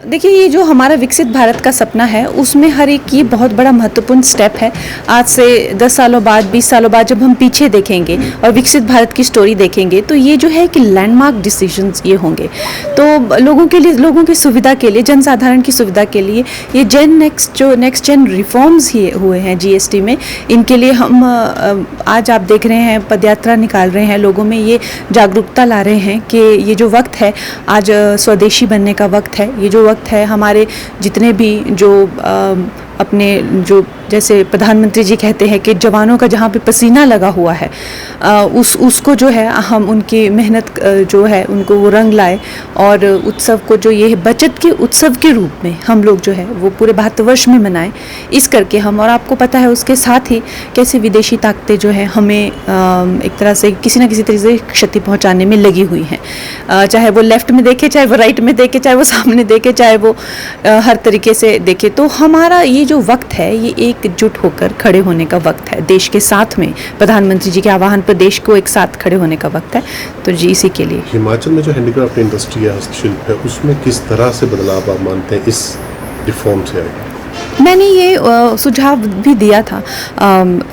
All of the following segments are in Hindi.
देखिए, ये जो हमारा विकसित भारत का सपना है, उसमें हर एक ये बहुत बड़ा महत्वपूर्ण स्टेप है। आज से 10 सालों बाद, 20 सालों बाद जब हम पीछे देखेंगे और विकसित भारत की स्टोरी देखेंगे, तो ये जो है कि लैंडमार्क डिसीजंस ये होंगे। तो लोगों के लिए, लोगों की सुविधा के लिए, जनसाधारण की सुविधा के लिए ये नेक्स्ट जेन रिफॉर्म्स ही हुए हैं जीएसटी में, इनके लिए हम आज आप देख रहे हैं पदयात्रा निकाल रहे हैं, लोगों में ये जागरूकता ला रहे हैं कि ये जो वक्त है, आज स्वदेशी बनने का वक्त है। ये जो वक्त है, हमारे जितने भी जो अपने जो जैसे प्रधानमंत्री जी कहते हैं कि जवानों का जहाँ पे पसीना लगा हुआ है, उसको जो है हम उनकी मेहनत जो है उनको वो रंग लाए, और उत्सव को जो ये बचत के उत्सव के रूप में हम लोग जो है वो पूरे 72 वर्ष में मनाएं। इस करके हम, और आपको पता है उसके साथ ही कैसे विदेशी ताकतें जो है हमें एक तरह से किसी न किसी तरह से क्षति पहुँचाने में लगी हुई हैं, चाहे वो लेफ्ट में देखे, चाहे वो राइट में देखे, चाहे वो सामने देखे, चाहे वो हर तरीके से देखे। तो हमारा ये जो वक्त है, ये एकजुट होकर खड़े होने का वक्त है, देश के साथ में प्रधानमंत्री जी के आह्वान पर देश को एक साथ खड़े होने का वक्त है। तो जी, इसी के लिए हिमाचल में जो हैंडीक्राफ्ट इंडस्ट्री है, हस्तशिल्प है, उसमें किस तरह से बदलाव आप मानते हैं इस रिफॉर्म से आएगा? मैंने ये सुझाव भी दिया था,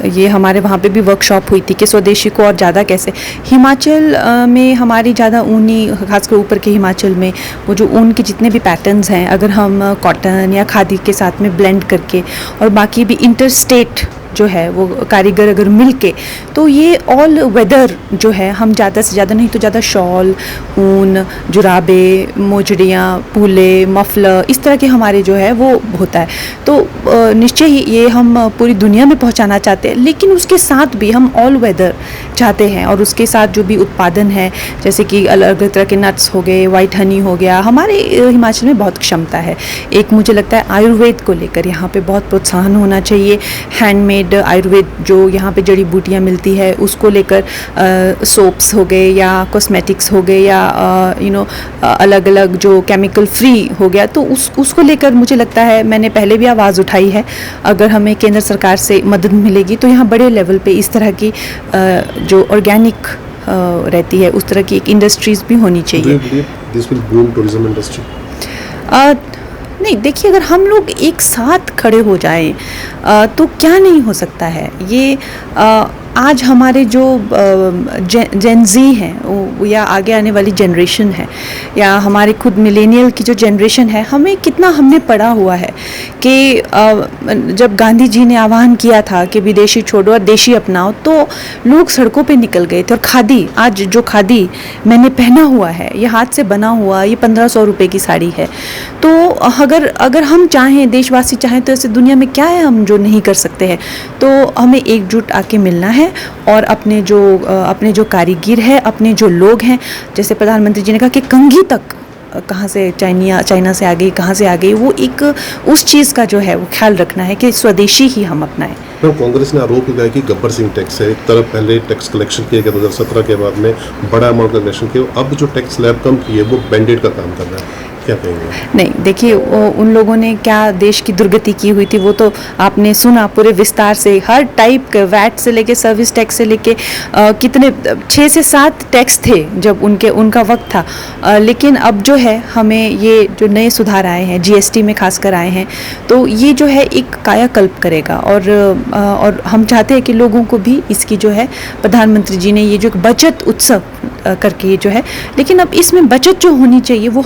ये हमारे वहाँ पे भी वर्कशॉप हुई थी कि स्वदेशी को और ज़्यादा कैसे, हिमाचल में हमारी ज़्यादा ऊनी, खासकर ऊपर के हिमाचल में वो जो ऊन के जितने भी पैटर्न्स हैं, अगर हम कॉटन या खादी के साथ में ब्लेंड करके, और बाकी भी इंटर स्टेट जो है वो कारीगर अगर मिल के, तो ये ऑल वेदर जो है हम ज़्यादा से ज़्यादा, नहीं तो ज़्यादा शॉल, ऊन, जुराबे, मोजड़ियाँ, पूले, मफलर, इस तरह के हमारे जो है वो होता है। तो निश्चय ही ये हम पूरी दुनिया में पहुंचाना चाहते हैं, लेकिन उसके साथ भी हम ऑल वेदर चाहते हैं, और उसके साथ जो भी उत्पादन है, जैसे कि अलग अलग तरह के नट्स हो गए, वाइट हनी हो गया, हमारे हिमाचल में बहुत क्षमता है। एक मुझे लगता है आयुर्वेद को लेकर यहाँ पे बहुत प्रोत्साहन होना चाहिए। हैंडमेड आयुर्वेद जो यहाँ पे जड़ी बूटियाँ मिलती है, उसको लेकर सोप्स हो गए या कॉस्मेटिक्स हो गए या अलग अलग जो केमिकल फ्री हो गया, तो उसको लेकर मुझे लगता है, मैंने पहले भी आवाज़ उठाई है, अगर हमें केंद्र सरकार से मदद मिलेगी तो यहाँ बड़े लेवल पे इस तरह की जो ऑर्गेनिक रहती है, उस तरह की एक इंडस्ट्रीज़ भी होनी चाहिए। This will boom tourism industry? नहीं, देखिए, अगर हम लोग एक साथ खड़े हो जाएं तो क्या नहीं हो सकता है। ये आज हमारे जो जेन ज़ी हैं या आगे आने वाली जनरेशन है, या हमारे खुद मिलेनियल की जो जनरेशन है, हमें कितना हमने पढ़ा हुआ है कि जब गांधी जी ने आह्वान किया था कि विदेशी छोड़ो और देशी अपनाओ, तो लोग सड़कों पे निकल गए थे। और खादी, आज जो खादी मैंने पहना हुआ है, ये हाथ से बना हुआ, ये 1500 रुपये की साड़ी है। तो अगर हम चाहें, देशवासी चाहें, तो ऐसे दुनिया में क्या है हम जो नहीं कर सकते हैं। तो हमें एकजुट आके मिलना है, और अपने जो कारीगर है, अपने जो लोग हैं, जैसे प्रधानमंत्री जी ने कहा कि कंघी तक कहाँ से चाइना से आ गई, कहाँ से आ गई, वो एक उस चीज़ का जो है वो ख्याल रखना है कि स्वदेशी ही हम अपनाएं। तो कांग्रेस ने आरोप लगाया कि गब्बर सिंह टैक्स है, एक तरफ पहले टैक्स कलेक्शन किया गया 2017 के बाद में बड़ा अमाउंट का कलेक्शन किया, अब जो टैक्स स्लैब कम की है वो बैंडेड का काम कर रहा है, क्या कहेंगे? नहीं, देखिए, उन लोगों ने क्या देश की दुर्गति की हुई थी वो तो आपने सुना पूरे विस्तार से, हर टाइप के, वैट से लेके सर्विस टैक्स से लेके कितने 6 से 7 टैक्स थे जब उनका वक्त था। लेकिन अब जो है हमें ये जो नए सुधार आए हैं, जीएसटी में खासकर आए हैं, तो ये जो है एक कायाकल्प करेगा, और हम चाहते हैं कि लोगों को भी इसकी जो है, प्रधानमंत्री जी ने ये जो बचत उत्सव करके जो है, लेकिन अब इसमें बचत जो होनी चाहिए वो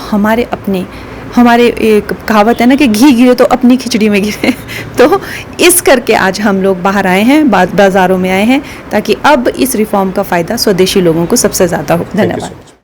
हमारे एक कहावत है ना कि घी गिरे तो अपनी खिचड़ी में गिरे। तो इस करके आज हम लोग बाहर आए हैं, बाज़ारों में आए हैं, ताकि अब इस रिफॉर्म का फ़ायदा स्वदेशी लोगों को सबसे ज़्यादा हो। धन्यवाद।